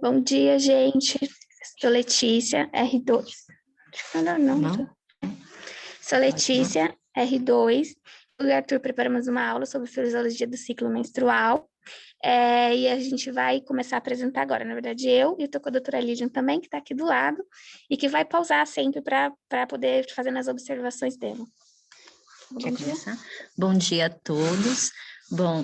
Bom dia, gente. Sou Letícia, R2. Não. Sou Letícia, R2. Eu e o Arthur preparamos uma aula sobre fisiologia do ciclo menstrual. E a gente vai começar a apresentar agora. Na verdade, eu e estou com a doutora Lídia também, que está aqui do lado, e que vai pausar sempre para poder fazer as observações dela. Quer começar? Bom dia a todos. Bom,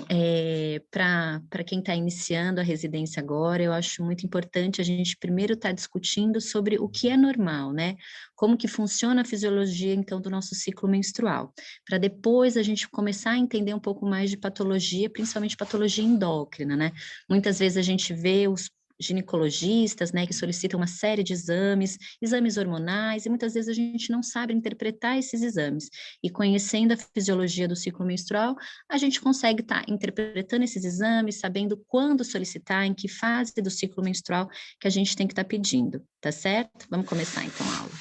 para quem está iniciando a residência agora, eu acho muito importante a gente primeiro estar discutindo sobre o que é normal, né? Como que funciona a fisiologia, então, do nosso ciclo menstrual, para depois a gente começar a entender um pouco mais de patologia, principalmente patologia endócrina, né? Muitas vezes a gente vê os ginecologistas, né, que solicitam uma série de exames, exames hormonais, e muitas vezes a gente não sabe interpretar esses exames. E conhecendo a fisiologia do ciclo menstrual, a gente consegue estar interpretando esses exames, sabendo quando solicitar, em que fase do ciclo menstrual que a gente tem que estar pedindo, tá certo? Vamos começar então a aula.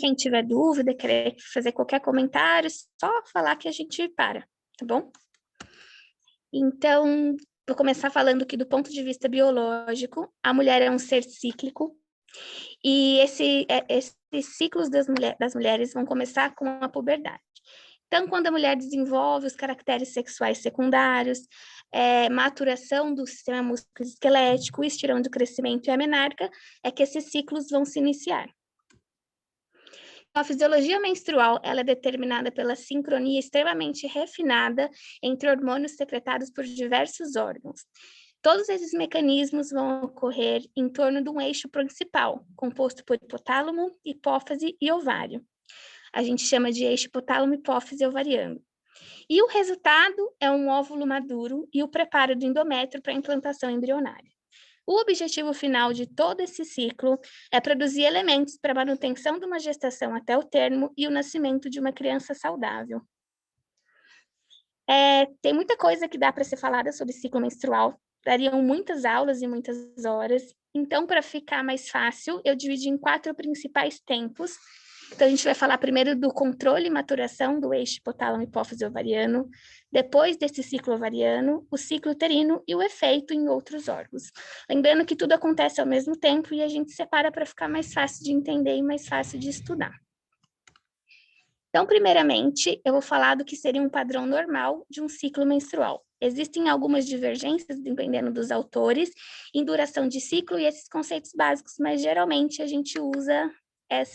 Quem tiver dúvida, querer fazer qualquer comentário, só falar que a gente para, tá bom? Então, vou começar falando que do ponto de vista biológico, a mulher é um ser cíclico, e esses ciclos das mulheres vão começar com a puberdade. Então, quando a mulher desenvolve os caracteres sexuais secundários, maturação do sistema musculoesquelético, estirão do crescimento e a menarca, é que esses ciclos vão se iniciar. A fisiologia menstrual ela é determinada pela sincronia extremamente refinada entre hormônios secretados por diversos órgãos. Todos esses mecanismos vão ocorrer em torno de um eixo principal, composto por hipotálamo, hipófise e ovário. A gente chama de eixo hipotálamo, hipófise ovariano. E o resultado é um óvulo maduro e o preparo do endométrio para a implantação embrionária. O objetivo final de todo esse ciclo é produzir elementos para a manutenção de uma gestação até o termo e o nascimento de uma criança saudável. Tem muita coisa que dá para ser falada sobre ciclo menstrual, dariam muitas aulas e muitas horas. Então, para ficar mais fácil, eu dividi em 4 principais tempos. Então, a gente vai falar primeiro do controle e maturação do eixo hipotálamo hipófise ovariano, depois desse ciclo ovariano, o ciclo uterino e o efeito em outros órgãos. Lembrando que tudo acontece ao mesmo tempo e a gente separa para ficar mais fácil de entender e mais fácil de estudar. Então, primeiramente, eu vou falar do que seria um padrão normal de um ciclo menstrual. Existem algumas divergências, dependendo dos autores, em duração de ciclo e esses conceitos básicos, mas geralmente a gente usa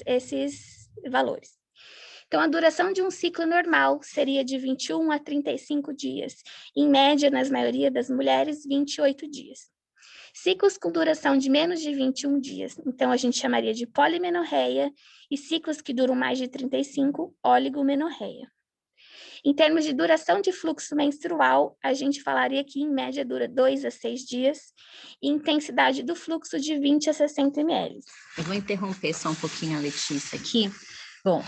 esses valores. Então, a duração de um ciclo normal seria de 21 a 35 dias, em média, nas maioria das mulheres, 28 dias. Ciclos com duração de menos de 21 dias, então a gente chamaria de polimenorreia, e ciclos que duram mais de 35, oligomenorreia. Em termos de duração de fluxo menstrual, a gente falaria que em média dura 2 a 6 dias, e intensidade do fluxo de 20 a 60 ml. Eu vou interromper só um pouquinho a Letícia aqui. Bom,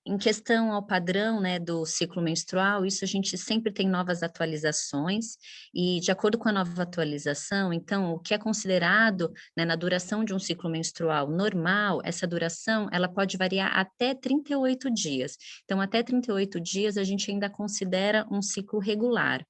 em questão ao padrão, né, do ciclo menstrual, isso a gente sempre tem novas atualizações, e de acordo com a nova atualização, então, o que é considerado, né, na duração de um ciclo menstrual normal, essa duração, ela pode variar até 38 dias. Então, até 38 dias a gente ainda considera um ciclo regular.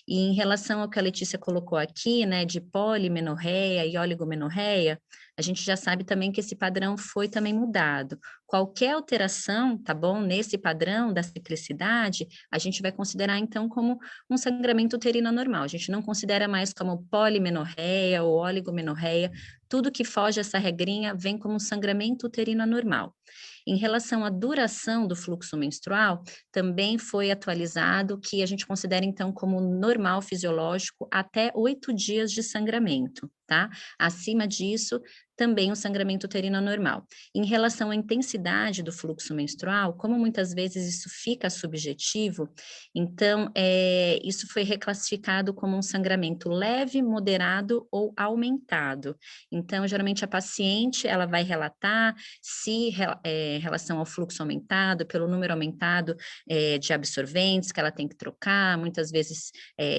E em relação ao que a Letícia colocou aqui, né, de polimenorreia e oligomenorreia, a gente já sabe também que esse padrão foi também mudado. Qualquer alteração, tá bom, nesse padrão da ciclicidade, a gente vai considerar então como um sangramento uterino anormal. A gente não considera mais como polimenorreia ou oligomenorreia. Tudo que foge essa regrinha vem como um sangramento uterino anormal. Em relação à duração do fluxo menstrual, também foi atualizado que a gente considera então como normal fisiológico até 8 dias de sangramento, tá? Acima disso, também o sangramento uterino anormal. Em relação à intensidade do fluxo menstrual, como muitas vezes isso fica subjetivo, então isso foi reclassificado como um sangramento leve, moderado ou aumentado. Então, geralmente a paciente, ela vai relatar se em relação ao fluxo aumentado, pelo número aumentado de absorventes que ela tem que trocar, muitas vezes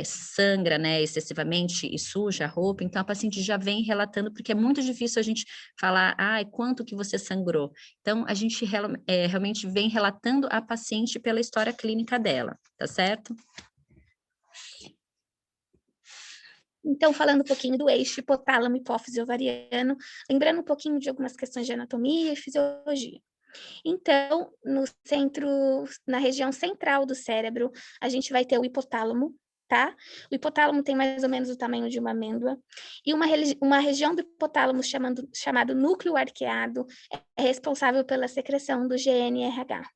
sangra, né, excessivamente e suja a roupa, então a paciente já vem relatando, porque é muito difícil a gente falar, quanto que você sangrou? Então, a gente realmente vem relatando a paciente pela história clínica dela, tá certo? Então, falando um pouquinho do eixo hipotálamo, hipófise ovariano, lembrando um pouquinho de algumas questões de anatomia e fisiologia. Então, no centro, na região central do cérebro, a gente vai ter o hipotálamo, tá? O hipotálamo tem mais ou menos o tamanho de uma amêndoa, e uma região do hipotálamo chamado núcleo arqueado é responsável pela secreção do GNRH.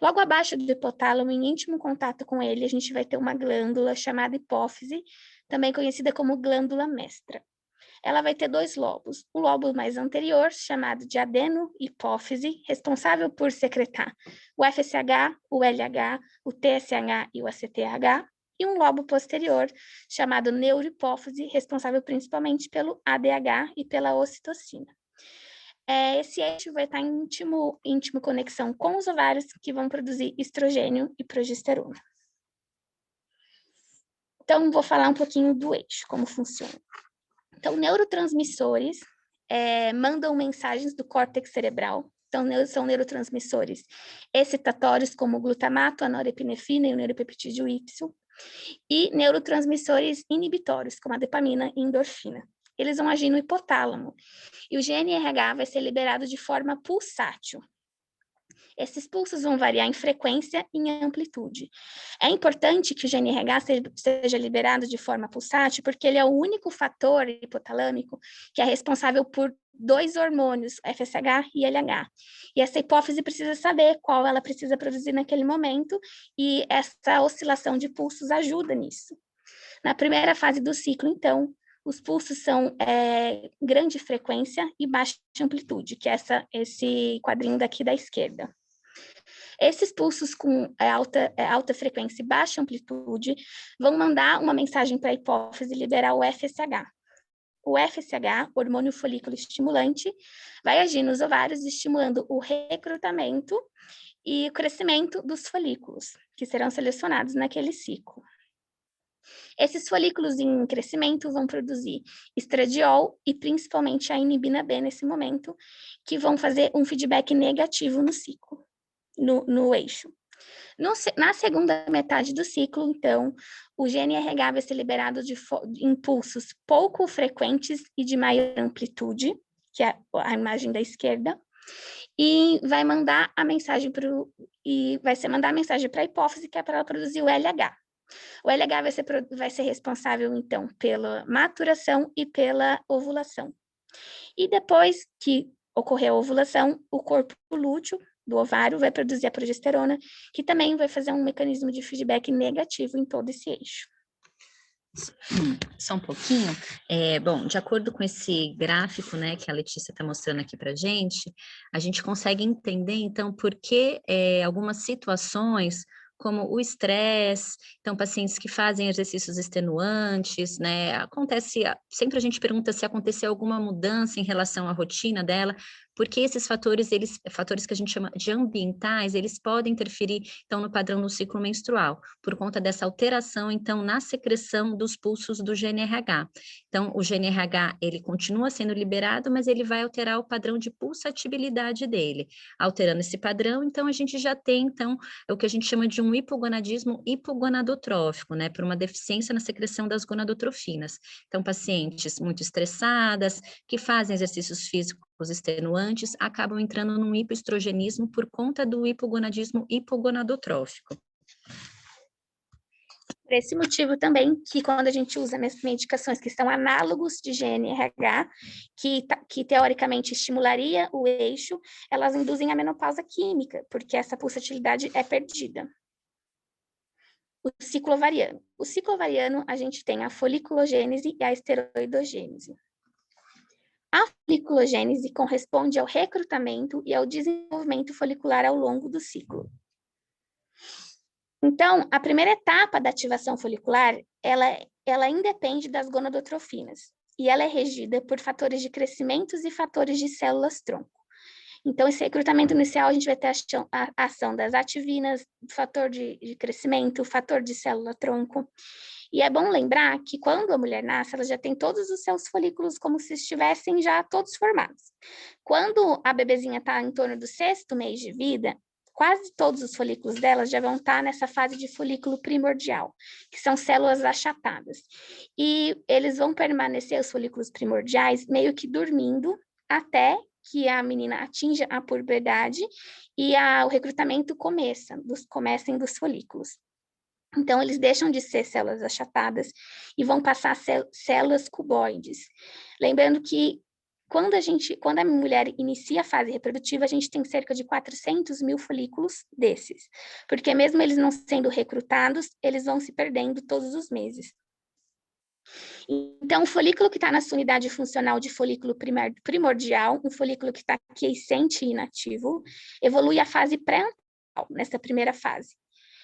Logo abaixo do hipotálamo, em íntimo contato com ele, a gente vai ter uma glândula chamada hipófise, também conhecida como glândula mestra. Ela vai ter 2 lobos. O lobo mais anterior, chamado de adeno-hipófise, responsável por secretar o FSH, o LH, o TSH e o ACTH, e um lobo posterior, chamado neurohipófise, responsável principalmente pelo ADH e pela ocitocina. Esse eixo vai estar em íntimo conexão com os ovários, que vão produzir estrogênio e progesterona. Então, vou falar um pouquinho do eixo, como funciona. Então, neurotransmissores mandam mensagens do córtex cerebral. Então, são neurotransmissores excitatórios, como o glutamato, a norepinefrina e o neuropeptídeo Y, e neurotransmissores inibitórios, como a dopamina e endorfina. Eles vão agir no hipotálamo, e o GNRH vai ser liberado de forma pulsátil. Esses pulsos vão variar em frequência e em amplitude. É importante que o GNRH seja liberado de forma pulsátil, porque ele é o único fator hipotalâmico que é responsável por 2 hormônios, FSH e LH. E essa hipófise precisa saber qual ela precisa produzir naquele momento, e essa oscilação de pulsos ajuda nisso. Na primeira fase do ciclo, então, os pulsos são grande frequência e baixa amplitude, que é esse quadrinho daqui da esquerda. Esses pulsos com alta frequência e baixa amplitude vão mandar uma mensagem para a hipófise liberar o FSH. O FSH, hormônio folículo estimulante, vai agir nos ovários, estimulando o recrutamento e o crescimento dos folículos, que serão selecionados naquele ciclo. Esses folículos em crescimento vão produzir estradiol e principalmente a inibina B nesse momento, que vão fazer um feedback negativo no ciclo, no eixo. Na segunda metade do ciclo, então, o GNRH vai ser liberado de impulsos pouco frequentes e de maior amplitude, que é a imagem da esquerda, e vai mandar a mensagem para a hipófise, que é para ela produzir o LH. O LH vai ser responsável, então, pela maturação e pela ovulação. E depois que ocorrer a ovulação, o corpo lúteo do ovário vai produzir a progesterona, que também vai fazer um mecanismo de feedback negativo em todo esse eixo. Só um pouquinho. Bom, de acordo com esse gráfico, né, que a Letícia está mostrando aqui para a gente consegue entender, então, por que algumas situações, como o estresse, então, pacientes que fazem exercícios extenuantes, né, sempre a gente pergunta se aconteceu alguma mudança em relação à rotina dela, porque esses fatores que a gente chama de ambientais, eles podem interferir, então, no padrão do ciclo menstrual, por conta dessa alteração, então, na secreção dos pulsos do GNRH. Então, o GNRH, ele continua sendo liberado, mas ele vai alterar o padrão de pulsatibilidade dele. Alterando esse padrão, então, a gente já tem, então, o que a gente chama de um hipogonadismo hipogonadotrófico, né, por uma deficiência na secreção das gonadotrofinas. Então, pacientes muito estressadas, que fazem exercícios físicos extenuantes, acabam entrando num hipoestrogenismo por conta do hipogonadismo hipogonadotrófico. Por esse motivo também, que quando a gente usa medicações que são análogos de GNRH, que teoricamente estimularia o eixo, elas induzem a menopausa química, porque essa pulsatilidade é perdida. O ciclo ovariano. O ciclo ovariano, a gente tem a foliculogênese e a esteroidogênese. A foliculogênese corresponde ao recrutamento e ao desenvolvimento folicular ao longo do ciclo. Então, a primeira etapa da ativação folicular, ela independe das gonadotrofinas, e ela é regida por fatores de crescimento e fatores de células-tronco. Então, esse recrutamento inicial, a gente vai ter a ação das ativinas, fator de crescimento, fator de célula-tronco. E é bom lembrar que quando a mulher nasce, ela já tem todos os seus folículos como se estivessem já todos formados. Quando a bebezinha está em torno do 6º mês de vida, quase todos os folículos delas já vão estar nessa fase de folículo primordial, que são células achatadas. E eles vão permanecer, os folículos primordiais, meio que dormindo até que a menina atinja a puberdade e o recrutamento comecem dos folículos. Então, eles deixam de ser células achatadas e vão passar a ser células cuboides. Lembrando que quando a mulher inicia a fase reprodutiva, a gente tem cerca de 400 mil folículos desses, porque mesmo eles não sendo recrutados, eles vão se perdendo todos os meses. Então, o folículo que está na sua unidade funcional de folículo primordial, um folículo que está quiescente e inativo, evolui à fase pré-natal, nessa primeira fase.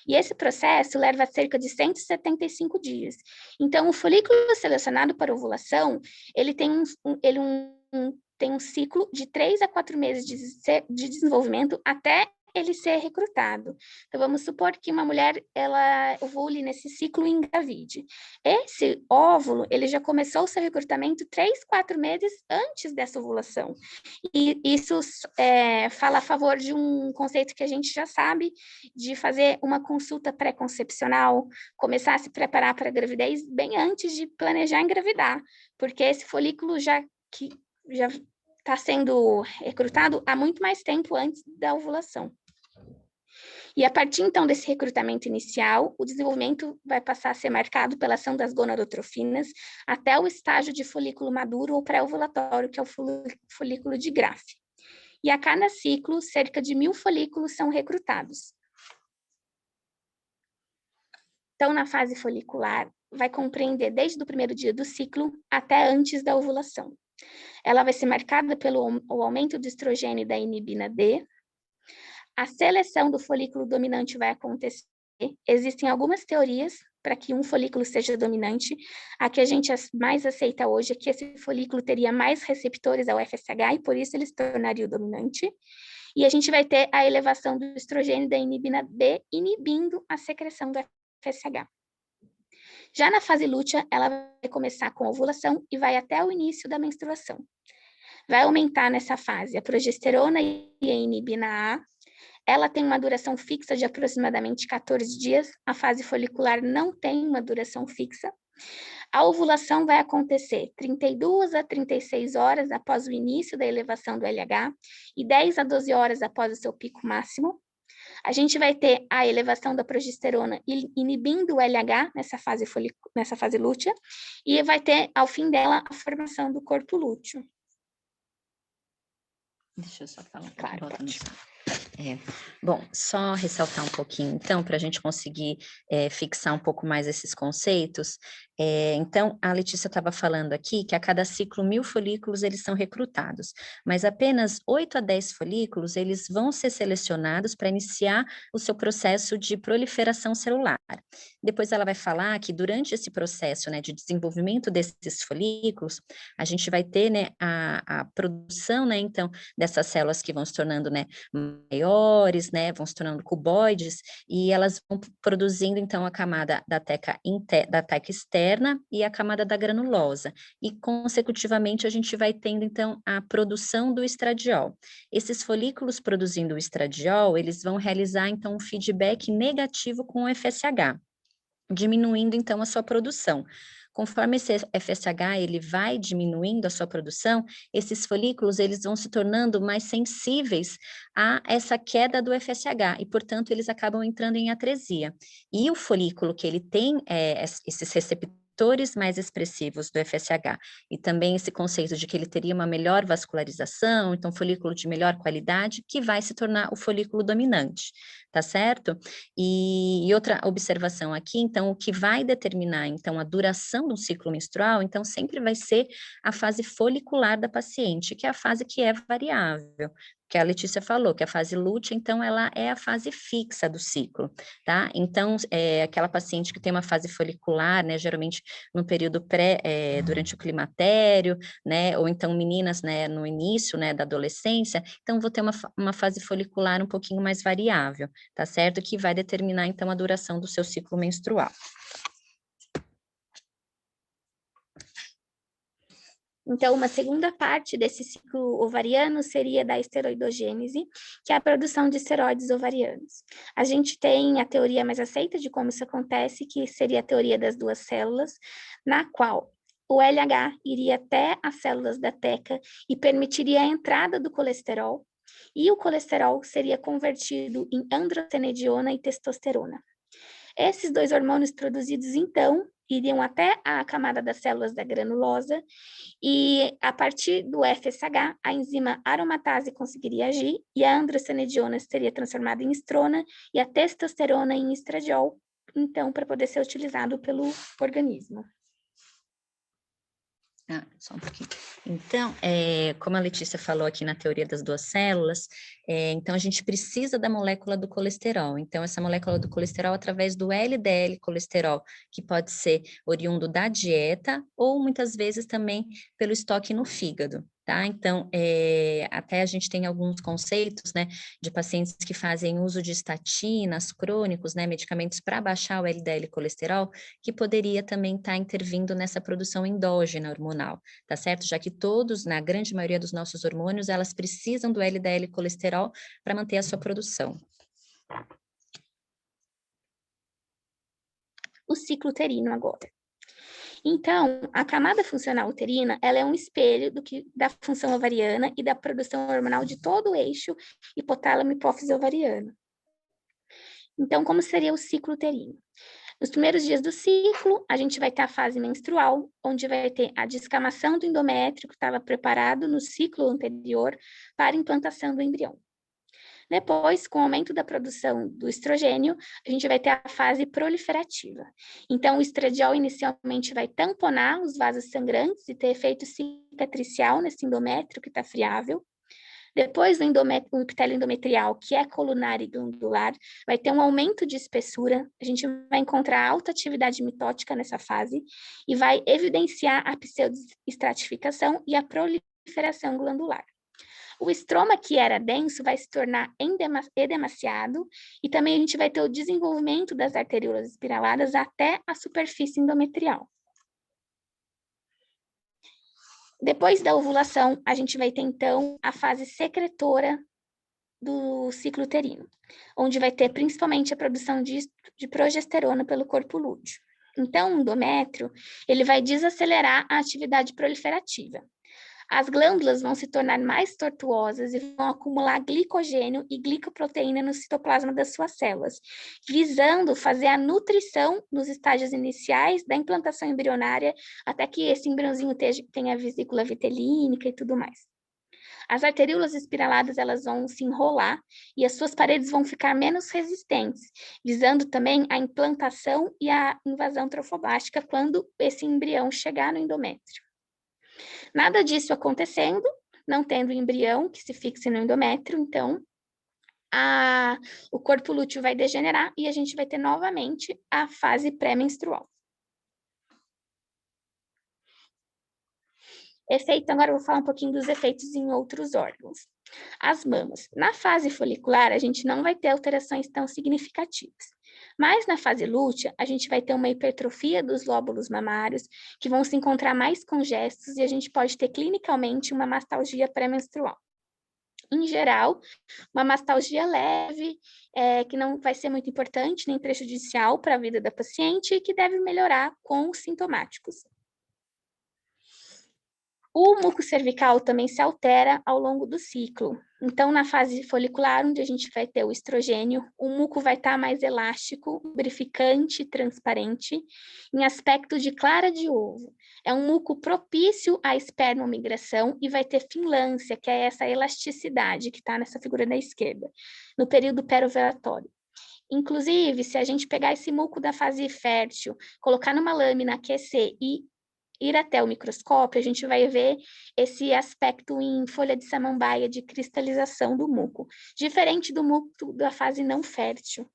E esse processo leva cerca de 175 dias. Então, o folículo selecionado para ovulação, ele tem um ciclo de 3 a 4 meses de desenvolvimento até ele ser recrutado. Então, vamos supor que uma mulher, ela ovule nesse ciclo e engravide. Esse óvulo, ele já começou o seu recrutamento 3, 4 meses antes dessa ovulação. E isso fala a favor de um conceito que a gente já sabe, de fazer uma consulta pré-concepcional, começar a se preparar para a gravidez bem antes de planejar engravidar, porque esse folículo já está sendo recrutado há muito mais tempo antes da ovulação. E a partir, então, desse recrutamento inicial, o desenvolvimento vai passar a ser marcado pela ação das gonadotrofinas até o estágio de folículo maduro ou pré-ovulatório, que é o folículo de Graafi. E a cada ciclo, cerca de 1.000 folículos são recrutados. Então, na fase folicular, vai compreender desde o primeiro dia do ciclo até antes da ovulação. Ela vai ser marcada pelo aumento do estrogênio e da inibina D. A seleção do folículo dominante vai acontecer. Existem algumas teorias para que um folículo seja dominante. A que a gente mais aceita hoje é que esse folículo teria mais receptores ao FSH e por isso ele se tornaria o dominante. E a gente vai ter a elevação do estrogênio e da inibina B inibindo a secreção do FSH. Já na fase lútea, ela vai começar com a ovulação e vai até o início da menstruação. Vai aumentar nessa fase a progesterona e a inibina A. Ela tem uma duração fixa de aproximadamente 14 dias. A fase folicular não tem uma duração fixa. A ovulação vai acontecer 32 a 36 horas após o início da elevação do LH e 10 a 12 horas após o seu pico máximo. A gente vai ter a elevação da progesterona inibindo o LH nessa fase lútea e vai ter, ao fim dela, a formação do corpo lúteo. Deixa eu só falar. Claro, pode. Bom, só ressaltar um pouquinho, então, para a gente conseguir fixar um pouco mais esses conceitos. Então, a Letícia estava falando aqui que a cada ciclo 1.000 folículos eles são recrutados, mas apenas 8 a 10 folículos eles vão ser selecionados para iniciar o seu processo de proliferação celular. Depois ela vai falar que durante esse processo, né, de desenvolvimento desses folículos, a gente vai ter, né, a produção, né, então, dessas células que vão se tornando, né, maiores, né, vão se tornando cuboides, e elas vão produzindo, então, a camada da teca externa e a camada da granulosa, e, consecutivamente, a gente vai tendo, então, a produção do estradiol. Esses folículos produzindo o estradiol, eles vão realizar, então, um feedback negativo com o FSH, diminuindo, então, a sua produção. Conforme esse FSH ele vai diminuindo a sua produção, esses folículos eles vão se tornando mais sensíveis a essa queda do FSH e, portanto, eles acabam entrando em atresia. E o folículo que ele tem esses receptores mais expressivos do FSH e também esse conceito de que ele teria uma melhor vascularização, então folículo de melhor qualidade, que vai se tornar o folículo dominante, tá certo? E outra observação aqui, então, o que vai determinar, então, a duração do ciclo menstrual, então, sempre vai ser a fase folicular da paciente, que é a fase que é variável, que a Letícia falou, que a fase lútea, então, ela é a fase fixa do ciclo, tá? Então, aquela paciente que tem uma fase folicular, né, geralmente no período durante o climatério, né, ou então meninas, né, no início, né, da adolescência, então, vou ter uma fase folicular um pouquinho mais variável, tá certo? Que vai determinar, então, a duração do seu ciclo menstrual. Então, uma segunda parte desse ciclo ovariano seria da esteroidogênese, que é a produção de esteroides ovarianos. A gente tem a teoria mais aceita de como isso acontece, que seria a teoria das duas células, na qual o LH iria até as células da teca e permitiria a entrada do colesterol, e o colesterol seria convertido em androstenediona e testosterona. Esses dois hormônios produzidos, então, iriam até a camada das células da granulosa e, a partir do FSH, a enzima aromatase conseguiria agir e a androstenediona seria transformada em estrona e a testosterona em estradiol, então, para poder ser utilizado pelo organismo. Só um pouquinho. Então, como a Letícia falou aqui na teoria das duas células, então a gente precisa da molécula do colesterol. Então, essa molécula do colesterol através do LDL colesterol, que pode ser oriundo da dieta ou muitas vezes também pelo estoque no fígado. Tá? Então, até a gente tem alguns conceitos, né, de pacientes que fazem uso de estatinas crônicos, né, medicamentos para baixar o LDL colesterol, que poderia também estar intervindo nessa produção endógena hormonal, tá certo? Já que todos, na grande maioria dos nossos hormônios, elas precisam do LDL colesterol para manter a sua produção. O ciclo uterino agora. Então, a camada funcional uterina, ela é um espelho da função ovariana e da produção hormonal de todo o eixo hipotálamo-hipófise ovariana. Então, como seria o ciclo uterino? Nos primeiros dias do ciclo, a gente vai ter a fase menstrual, onde vai ter a descamação do endométrio que estava preparado no ciclo anterior para a implantação do embrião. Depois, com o aumento da produção do estrogênio, a gente vai ter a fase proliferativa. Então, o estradiol inicialmente vai tamponar os vasos sangrantes e ter efeito cicatricial nesse endométrio que está friável. Depois, o epitélio endometrial, que é colunar e glandular, vai ter um aumento de espessura, a gente vai encontrar alta atividade mitótica nessa fase e vai evidenciar a pseudoestratificação e a proliferação glandular. O estroma, que era denso, vai se tornar edemaciado e também a gente vai ter o desenvolvimento das arteríolas espiraladas até a superfície endometrial. Depois da ovulação, a gente vai ter, então, a fase secretora do ciclo uterino, onde vai ter principalmente a produção de progesterona pelo corpo lúteo. Então, o endométrio, ele vai desacelerar a atividade proliferativa. As glândulas vão se tornar mais tortuosas e vão acumular glicogênio e glicoproteína no citoplasma das suas células, visando fazer a nutrição nos estágios iniciais da implantação embrionária, até que esse embriãozinho tenha vesícula vitelínica e tudo mais. As arteríolas espiraladas, elas vão se enrolar e as suas paredes vão ficar menos resistentes, visando também a implantação e a invasão trofoblástica quando esse embrião chegar no endométrio. Nada disso acontecendo, não tendo embrião que se fixe no endométrio, então o corpo lúteo vai degenerar e a gente vai ter novamente a fase pré-menstrual. Agora eu vou falar um pouquinho dos efeitos em outros órgãos. As mamas. Na fase folicular, a gente não vai ter alterações tão significativas. Mas na fase lútea, a gente vai ter uma hipertrofia dos lóbulos mamários, que vão se encontrar mais congestos, e a gente pode ter clinicamente uma mastalgia pré-menstrual. Em geral, uma mastalgia leve, que não vai ser muito importante nem prejudicial para a vida da paciente e que deve melhorar com os sintomáticos. O muco cervical também se altera ao longo do ciclo. Então, na fase folicular, onde a gente vai ter o estrogênio, o muco vai estar mais elástico, lubrificante, transparente, em aspecto de clara de ovo. É um muco propício à espermomigração e vai ter finlância, que é essa elasticidade que está nessa figura da esquerda, no período perovelatório. Inclusive, se a gente pegar esse muco da fase fértil, colocar numa lâmina, aquecer e ir até o microscópio, a gente vai ver esse aspecto em folha de samambaia de cristalização do muco, diferente do muco da fase não fértil.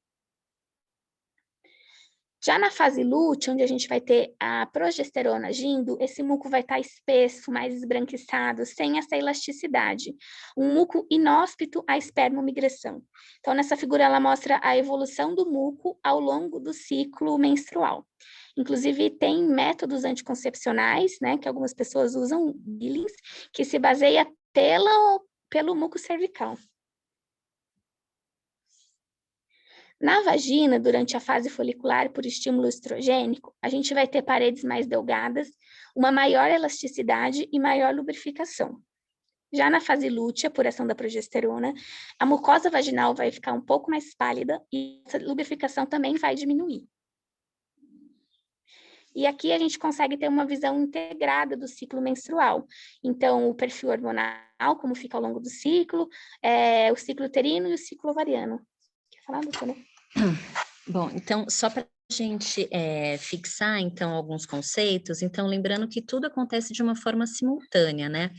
Já na fase lútea, onde a gente vai ter a progesterona agindo, esse muco vai estar espesso, mais esbranquiçado, sem essa elasticidade. Um muco inóspito à espermomigração. Então, nessa figura, ela mostra a evolução do muco ao longo do ciclo menstrual. Inclusive, tem métodos anticoncepcionais, né, que algumas pessoas usam, Billings, que se baseia pelo muco cervical. Na vagina, durante a fase folicular por estímulo estrogênico, a gente vai ter paredes mais delgadas, uma maior elasticidade e maior lubrificação. Já na fase lútea, por ação da progesterona, a mucosa vaginal vai ficar um pouco mais pálida e essa lubrificação também vai diminuir. E aqui a gente consegue ter uma visão integrada do ciclo menstrual. Então, o perfil hormonal, como fica ao longo do ciclo, o ciclo uterino e o ciclo ovariano. Quer falar, doutora? Bom, então, só para a gente fixar, então, alguns conceitos, então, lembrando que tudo acontece de uma forma simultânea, né?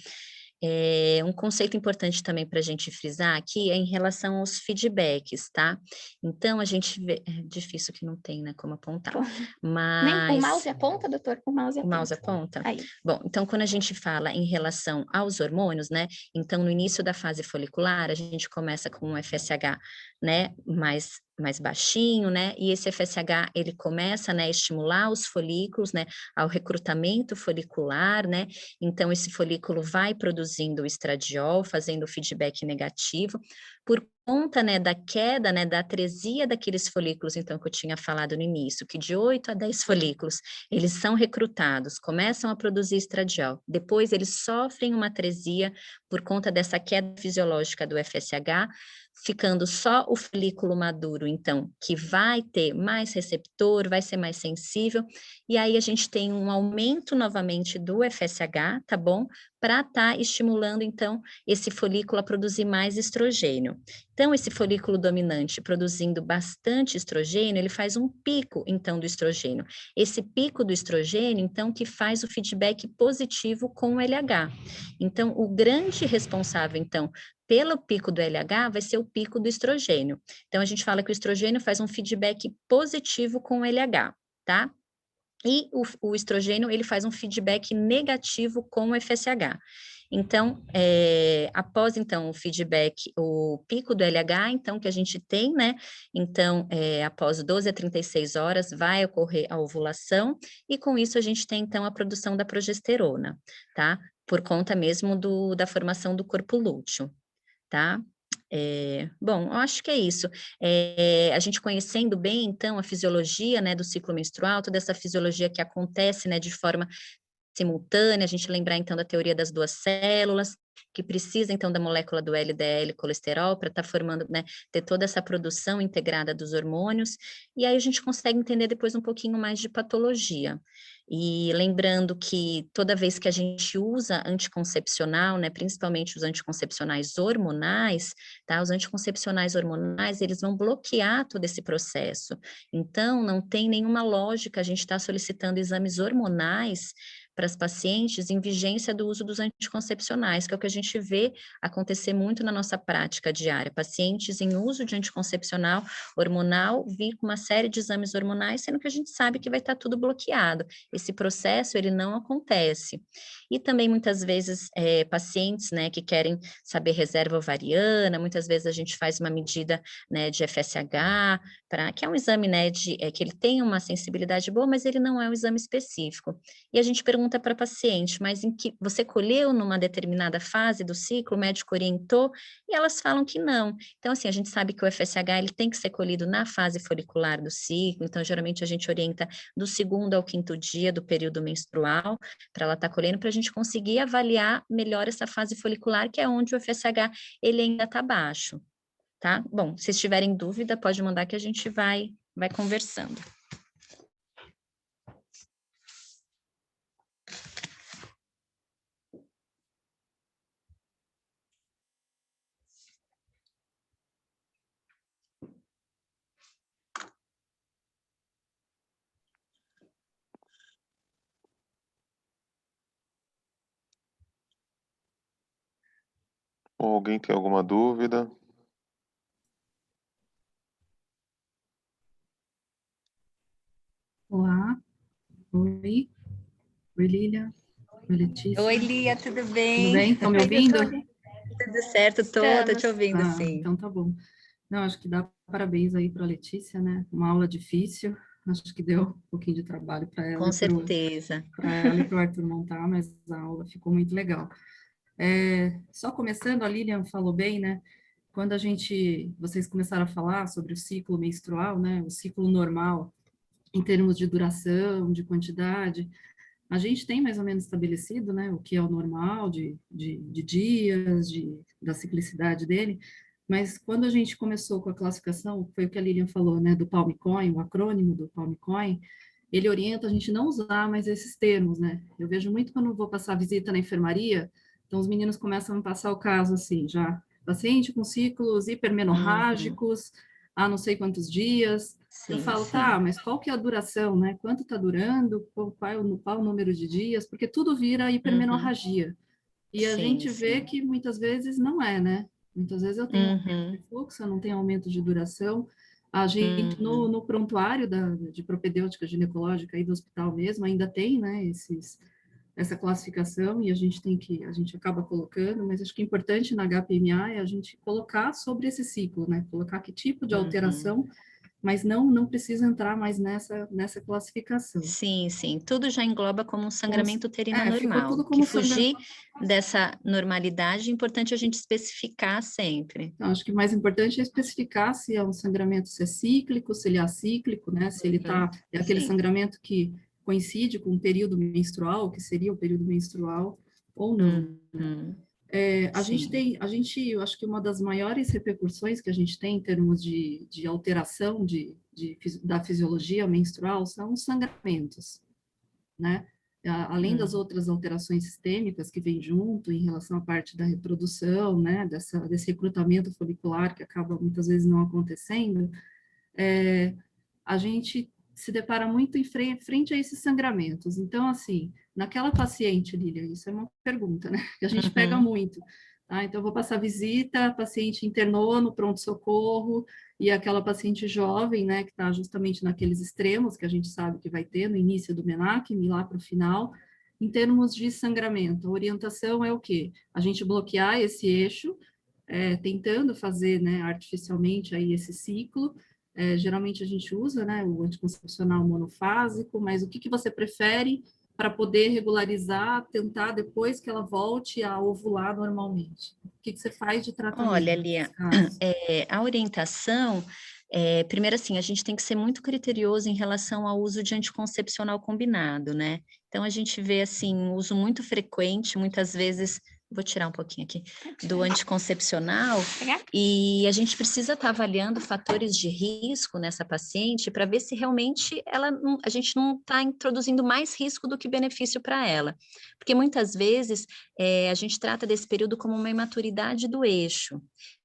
Um conceito importante também para a gente frisar aqui é em relação aos feedbacks, tá? Então, a gente vê... É difícil que não tem, né, como apontar, mas... Nem o mouse aponta, doutor? O mouse aponta. O mouse aponta? Aí. Bom, então, quando a gente fala em relação aos hormônios, né? Então, no início da fase folicular, a gente começa com um FSH, né, mais baixinho, né, e esse FSH, ele começa, né, a estimular os folículos, né, ao recrutamento folicular, né, então esse folículo vai produzindo o estradiol, fazendo o feedback negativo, por conta, né, da queda, né, da atresia daqueles folículos, então, que eu tinha falado no início, que de 8 a 10 folículos, eles são recrutados, começam a produzir estradiol, depois eles sofrem uma atresia por conta dessa queda fisiológica do FSH, ficando só o folículo maduro, então, que vai ter mais receptor, vai ser mais sensível, e aí a gente tem um aumento novamente do FSH, tá bom? Para estar estimulando, então, esse folículo a produzir mais estrogênio. Então, esse folículo dominante produzindo bastante estrogênio, ele faz um pico, então, do estrogênio. Esse pico do estrogênio, então, que faz o feedback positivo com o LH. Então, o grande responsável, então, pelo pico do LH, vai ser o pico do estrogênio. Então, a gente fala que o estrogênio faz um feedback positivo com o LH, tá? E o estrogênio, ele faz um feedback negativo com o FSH. Então, após, então, o feedback, o pico do LH, então, que a gente tem, né? Então, após 12 a 36 horas, vai ocorrer a ovulação, e com isso a gente tem, então, a produção da progesterona, tá? Por conta mesmo da formação do corpo lúteo, tá? Bom, eu acho que é isso. A gente conhecendo bem, então, a fisiologia, né, do ciclo menstrual, toda essa fisiologia que acontece, né, de forma simultânea, a gente lembrar, então, da teoria das duas células, que precisa, então, da molécula do LDL colesterol para estar formando, né, ter toda essa produção integrada dos hormônios, e aí a gente consegue entender depois um pouquinho mais de patologia. E lembrando que toda vez que a gente usa anticoncepcional, né, principalmente os anticoncepcionais hormonais, tá, os anticoncepcionais hormonais, eles vão bloquear todo esse processo. Então, não tem nenhuma lógica a gente estar solicitando exames hormonais para as pacientes em vigência do uso dos anticoncepcionais, que é o que a gente vê acontecer muito na nossa prática diária. Pacientes em uso de anticoncepcional hormonal vir com uma série de exames hormonais, sendo que a gente sabe que vai estar tudo bloqueado. Esse processo, ele não acontece. E também, muitas vezes, pacientes, né, que querem saber reserva ovariana, muitas vezes a gente faz uma medida, né, de FSH, que é um exame, né, que ele tem uma sensibilidade boa, mas ele não é um exame específico. E a gente pergunta para a paciente, mas em que você colheu numa determinada fase do ciclo, o médico orientou, e elas falam que não. Então, assim, a gente sabe que o FSH, ele tem que ser colhido na fase folicular do ciclo, então, geralmente, a gente orienta do 2º ao 5º dia do período menstrual, para ela estar colhendo, para a gente conseguir avaliar melhor essa fase folicular, que é onde o FSH, ele ainda está baixo, tá? Bom, se tiverem dúvida, pode mandar que a gente vai conversando. Ou alguém tem alguma dúvida? Olá, oi, oi Lília, oi Letícia. Oi, Lia, tudo bem? Tudo bem? Estão me Oi, ouvindo? doutora. Tudo certo, tô te ouvindo, Ah, sim. então tá bom. Não, acho que dá parabéns aí para a Letícia, né? Uma aula difícil, Acho que deu um pouquinho de trabalho para ela Com certeza. e para o Arthur montar, mas a aula ficou muito legal. Só começando, a Lilian falou bem, né? Quando vocês começaram a falar sobre o ciclo menstrual, né? O ciclo normal, em termos de duração, de quantidade, a gente tem mais ou menos estabelecido, né? O que é o normal de dias, da ciclicidade dele, mas quando a gente começou com a classificação, foi o que a Lilian falou, né? Do Palm-Coin, o acrônimo do Palm-Coin, ele orienta a gente não usar mais esses termos, né? Eu vejo muito quando eu vou passar visita na enfermaria, então os meninos começam a me passar o caso assim, já, paciente com ciclos hipermenorrágicos, há não sei quantos dias. Eu Sim, falo, sim. tá, mas qual que é a duração, né? Quanto está durando? Qual o número de dias? Porque tudo vira hipermenorragia. E a Sim, gente vê sim. que muitas vezes não é, né? Muitas vezes eu tenho aumento de fluxo, eu não tenho aumento de duração. A gente, no prontuário de propedêutica ginecológica aí do hospital mesmo, ainda tem, né, essa classificação, e a gente acaba colocando, mas acho que é importante na HPMA é a gente colocar sobre esse ciclo, né? Colocar que tipo de alteração, mas não precisa entrar mais nessa classificação. Sim, sim. Tudo já engloba como um sangramento uterino Ficou normal. tudo Que como fugir dessa normalidade, é importante a gente especificar sempre. Então, acho que o mais importante é especificar se é um sangramento, se é cíclico, se ele é acíclico, né? Se ele é aquele Sim. sangramento que coincide com o período menstrual, que seria o período menstrual, ou não. Eu acho que uma das maiores repercussões que a gente tem em termos de alteração da fisiologia menstrual são os sangramentos, né? Além das outras alterações sistêmicas que vêm junto em relação à parte da reprodução, né, desse recrutamento folicular que acaba muitas vezes não acontecendo, a gente se depara muito em frente a esses sangramentos. Então, assim, naquela paciente, Lília, isso é uma pergunta, né, que a gente pega muito. Tá? Então, eu vou passar visita, a paciente internou no pronto-socorro, e aquela paciente jovem, né, que está justamente naqueles extremos que a gente sabe que vai ter no início do MENAC e lá para o final, em termos de sangramento. A orientação é o quê? A gente bloquear esse eixo, tentando fazer, né, artificialmente aí esse ciclo. Geralmente a gente usa, né, o anticoncepcional monofásico, mas o que você prefere para poder regularizar, tentar depois que ela volte a ovular normalmente? O que você faz de tratamento? Olha, Lia, a orientação, primeiro assim, a gente tem que ser muito criterioso em relação ao uso de anticoncepcional combinado, né? Então, a gente vê, assim, um uso muito frequente, muitas vezes, vou tirar um pouquinho aqui, do anticoncepcional, e a gente precisa estar avaliando fatores de risco nessa paciente para ver se realmente a gente não está introduzindo mais risco do que benefício para ela. Porque muitas vezes a gente trata desse período como uma imaturidade do eixo.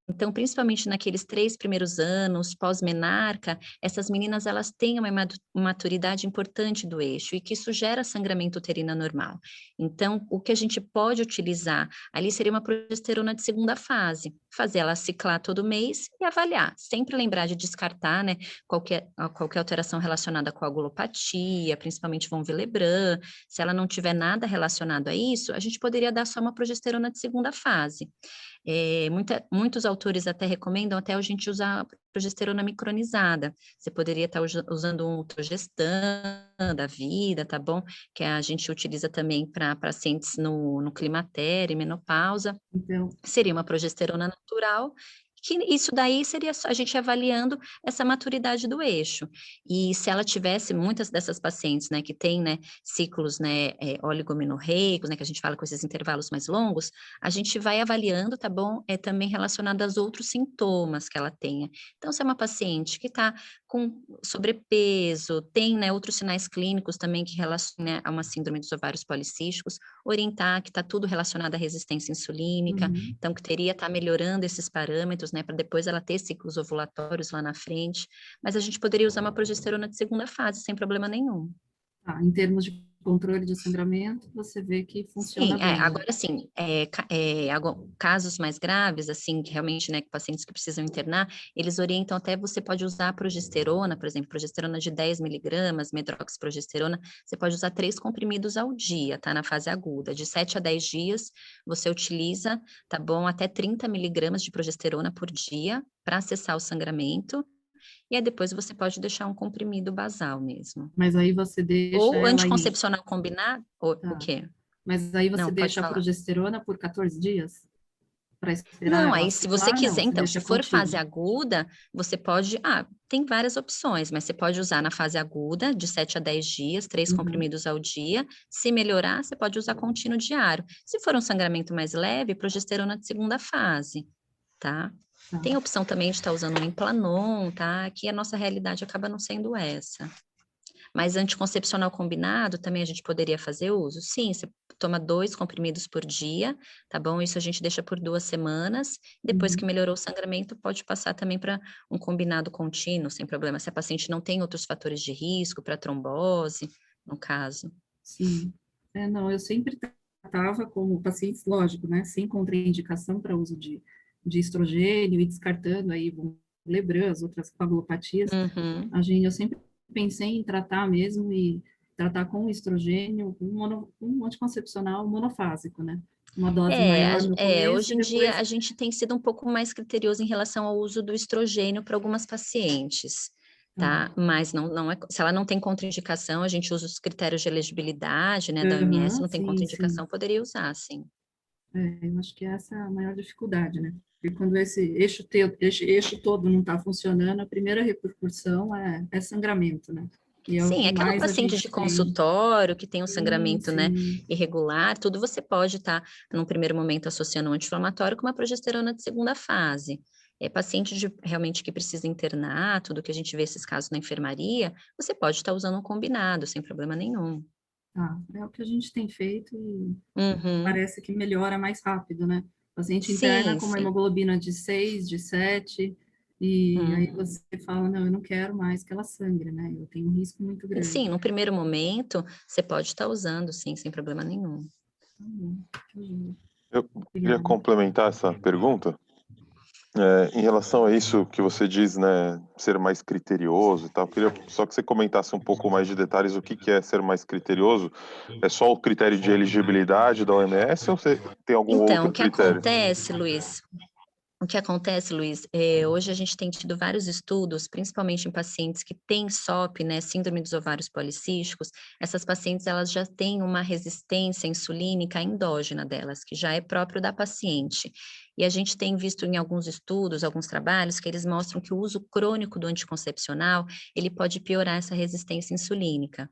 Então, principalmente naqueles 3 primeiros anos, pós-menarca, essas meninas, elas têm uma maturidade importante do eixo, e que isso gera sangramento uterino anormal. Então, o que a gente pode utilizar ali seria uma progesterona de segunda fase, fazer ela ciclar todo mês e avaliar, sempre lembrar de descartar, né, qualquer alteração relacionada à coagulopatia, principalmente von Willebrand. Se ela não tiver nada relacionado a isso, a gente poderia dar só uma progesterona de segunda fase. Muitos autores até recomendam até a gente usar a progesterona micronizada. Você poderia estar usando um Progestan da vida, tá bom? Que a gente utiliza também para pacientes no climatério e menopausa. Então, Seria uma progesterona natural, que isso daí seria a gente avaliando essa maturidade do eixo. E se ela tivesse, muitas dessas pacientes, né, que têm, né, ciclos, né, oligomenorreicos, né, que a gente fala com esses intervalos mais longos, a gente vai avaliando, tá bom? Também relacionado aos outros sintomas que ela tenha. Então, se é uma paciente que está com sobrepeso, tem, né, outros sinais clínicos também que relacionam, né, a uma síndrome dos ovários policísticos, orientar que está tudo relacionado à resistência insulínica, então que teria estar melhorando esses parâmetros, né, para depois ela ter ciclos ovulatórios lá na frente, mas a gente poderia usar uma progesterona de segunda fase, sem problema nenhum. em termos de controle de sangramento, você vê que funciona Sim, bem. agora sim, casos mais graves, assim, que realmente, né, pacientes que precisam internar, eles orientam até você pode usar a progesterona, por exemplo, progesterona de 10 miligramas, medroxiprogesterona, você pode usar 3 comprimidos ao dia, tá, na fase aguda, de 7 a 10 dias, você utiliza, tá bom, até 30 miligramas de progesterona por dia, para cessar o sangramento, e aí depois você pode deixar um comprimido basal mesmo. Mas aí você deixa Ou ela anticoncepcional combinado, ou o Tá. quê? Mas aí você Não, pode deixa a falar. progesterona por 14 dias? Para esperar Não, ela aí se você ciclar? Não, quiser, você então, se deixa for fase contínuo. aguda, você pode, tem várias opções, mas você pode usar na fase aguda, de 7 a 10 dias, 3 Uhum. comprimidos ao dia. Se melhorar, você pode usar contínuo diário. Se for um sangramento mais leve, progesterona de segunda fase, tá? Tá. Tem a opção também de estar usando um Implanon, tá? Que a nossa realidade acaba não sendo essa. Mas anticoncepcional combinado, também a gente poderia fazer uso? Sim, você toma 2 comprimidos por dia, tá bom? Isso a gente deixa por 2 semanas. Depois que melhorou o sangramento, pode passar também para um combinado contínuo, sem problema. Se a paciente não tem outros fatores de risco para trombose, no caso. Sim. Não, eu sempre tratava como pacientes, lógico, né, sem contraindicação para uso de estrogênio e descartando aí o Lebran, as outras coagulopatias. Uhum. Eu sempre pensei em tratar mesmo e tratar com estrogênio, com um anticoncepcional monofásico, né? Uma dose maior no começo Hoje e em dia depois... a gente tem sido um pouco mais criterioso em relação ao uso do estrogênio para algumas pacientes, tá? Mas não é, se ela não tem contraindicação, a gente usa os critérios de elegibilidade, né, da OMS, não tem sim, contraindicação, sim. poderia usar, sim. Eu acho que essa é a maior dificuldade, né? Porque quando esse eixo todo não está funcionando, a primeira repercussão é sangramento, né? E é o Sim, que aquela mais a paciente gente de tem. consultório que tem um Sim, sangramento, né, sim. irregular, tudo você pode estar, num primeiro momento, associando um anti-inflamatório com uma progesterona de segunda fase. Paciente realmente que precisa internar, tudo que a gente vê esses casos na enfermaria, você pode estar usando um combinado, sem problema nenhum. Tá, é o que a gente tem feito e Uhum. parece que melhora mais rápido, né? O paciente interna Sim, com uma sim. hemoglobina de 6, de 7, e aí Uhum. você fala, não, eu não quero mais que ela sangre, né? Eu tenho um risco muito grande. Sim, no primeiro momento, você pode estar usando, sim, sem problema nenhum. Tá bom, ajuda. Eu queria Obrigada. complementar essa pergunta. Em relação a isso que você diz, né, ser mais criterioso e tal, eu queria só que você comentasse um pouco mais de detalhes o que é ser mais criterioso. É só o critério de elegibilidade da OMS ou você tem algum Então, outro critério? o que acontece, Luiz, hoje a gente tem tido vários estudos, principalmente em pacientes que têm SOP, né, síndrome dos ovários policísticos, essas pacientes, elas já têm uma resistência insulínica endógena delas, que já é próprio da paciente. E a gente tem visto em alguns estudos, alguns trabalhos, que eles mostram que o uso crônico do anticoncepcional, ele pode piorar essa resistência insulínica.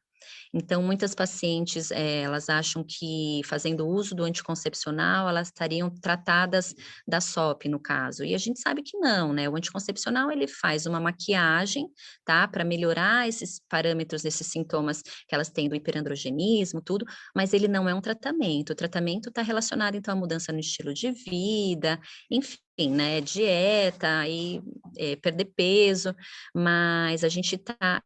Então, muitas pacientes, elas acham que fazendo uso do anticoncepcional, elas estariam tratadas da SOP, no caso, e a gente sabe que não, né, o anticoncepcional, ele faz uma maquiagem, tá, para melhorar esses parâmetros, esses sintomas que elas têm do hiperandrogenismo, tudo, mas ele não é um tratamento, o tratamento está relacionado, então, à mudança no estilo de vida, enfim, né, dieta e perder peso, mas a gente está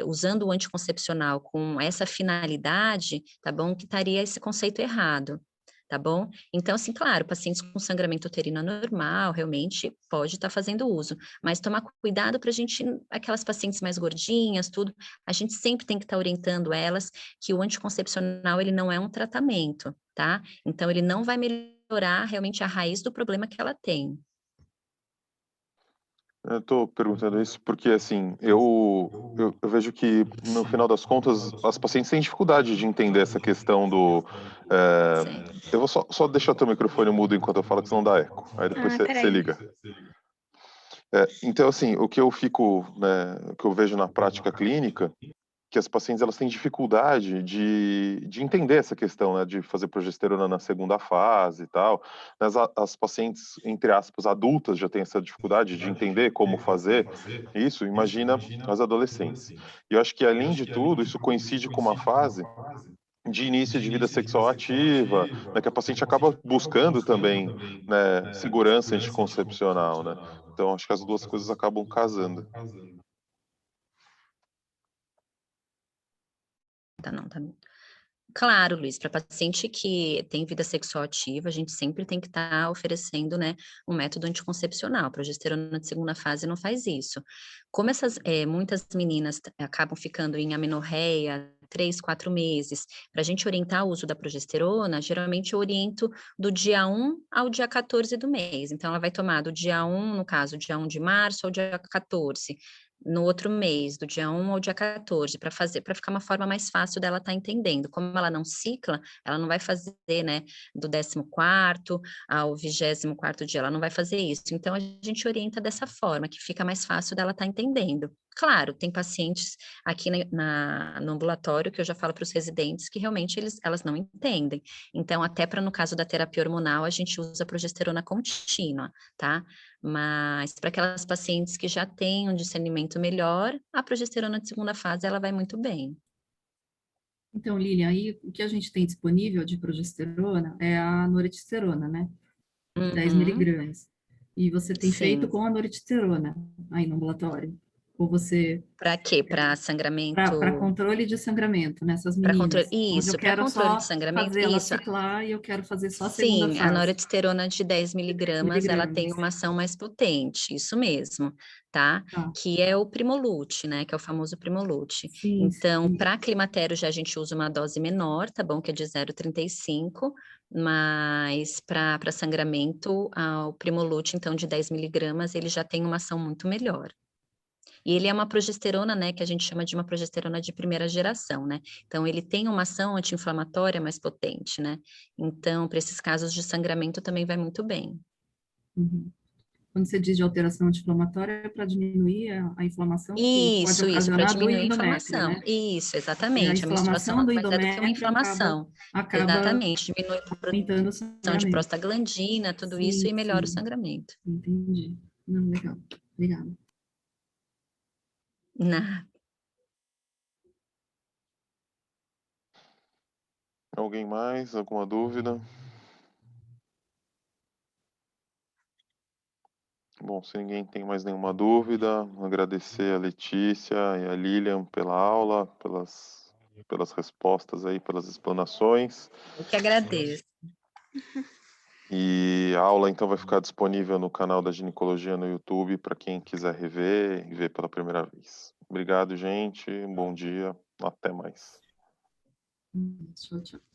usando o anticoncepcional com essa finalidade, tá bom? Que estaria esse conceito errado, tá bom? Então, assim, claro, pacientes com sangramento uterino anormal, realmente pode estar fazendo uso, mas tomar cuidado para a gente, aquelas pacientes mais gordinhas, tudo, a gente sempre tem que estar orientando elas que o anticoncepcional, ele não é um tratamento, tá? Então, ele não vai melhorar realmente a raiz do problema que ela tem. Eu estou perguntando isso porque, assim, eu vejo que, no final das contas, as pacientes têm dificuldade de entender essa questão do... eu vou só deixar teu microfone mudo enquanto eu falo, que senão dá eco. Aí depois você Peraí. liga. Então, assim, o que eu fico, né, o que eu vejo na prática clínica, que as pacientes elas têm dificuldade de entender essa questão, né, de fazer progesterona na segunda fase e tal. As pacientes, entre aspas, adultas já têm essa dificuldade de entender como fazer isso, imagina as adolescentes. E eu acho que, além de tudo, isso coincide com uma fase de início de vida sexual ativa, né, que a paciente acaba buscando também, né, segurança anticoncepcional, né? Então, acho que as duas coisas acabam casando. Tá. Claro, Luiz, para paciente que tem vida sexual ativa, a gente sempre tem que estar oferecendo, né, um método anticoncepcional. A progesterona de segunda fase não faz isso. Como muitas meninas acabam ficando em amenorreia, 3, 4 meses. Para a gente orientar o uso da progesterona, geralmente eu oriento do dia 1 ao dia 14 do mês. Então, ela vai tomar do dia 1, no caso, dia 1 de março ao dia 14, no outro mês, do dia 1 ao dia 14, para ficar uma forma mais fácil dela estar entendendo. Como ela não cicla, ela não vai fazer, né, do 14º ao 24º dia, ela não vai fazer isso. Então, a gente orienta dessa forma, que fica mais fácil dela estar entendendo. Claro, tem pacientes aqui no ambulatório que eu já falo para os residentes que realmente elas não entendem. Então, até para no caso da terapia hormonal, a gente usa progesterona contínua, tá? Mas para aquelas pacientes que já têm um discernimento melhor, a progesterona de segunda fase, ela vai muito bem. Então, Lilian, aí o que a gente tem disponível de progesterona é a noretesterona, né? 10 miligramas. E você tem feito Sim. com a noretesterona aí no ambulatório? Ou você... Para quê? Para sangramento? Para controle de sangramento nessas Para meninas. controle, isso, para controle de sangramento, Fazer ela isso. ciclar e eu quero fazer só a segunda Sim, a fase. noretesterona de 10 miligramas, ela tem uma ação mais potente, isso mesmo, tá? Que é o Primolut, né? Que é o famoso Primolut. Sim, então, para climatério já a gente usa uma dose menor, tá bom? Que é de 0,35, mas para sangramento, o Primolut, então, de 10 miligramas, ele já tem uma ação muito melhor. E ele é uma progesterona, né, que a gente chama de uma progesterona de primeira geração, né? Então, ele tem uma ação anti-inflamatória mais potente, né? Então, para esses casos de sangramento também vai muito bem. Uhum. Quando você diz de alteração anti-inflamatória, é para diminuir a inflamação que pode Isso, para ocasionar do diminuir a endométrio, inflamação. né? Isso, E a exatamente. A menstruação inflamação do nada mais é do que uma endométrio inflamação. acaba Exatamente, diminui a aumentando o produção de sangramento. prostaglandina, tudo isso, e melhora o sangramento. Entendi. Não, legal. Obrigada. Nada. Alguém mais? Alguma dúvida? Bom, se ninguém tem mais nenhuma dúvida, agradecer a Letícia e a Lilian pela aula, pelas respostas aí, pelas explanações. Eu que agradeço. E a aula, então, vai ficar disponível no canal da Ginecologia no YouTube para quem quiser rever e ver pela primeira vez. Obrigado, gente. Bom dia. Até mais. Tchau, tchau.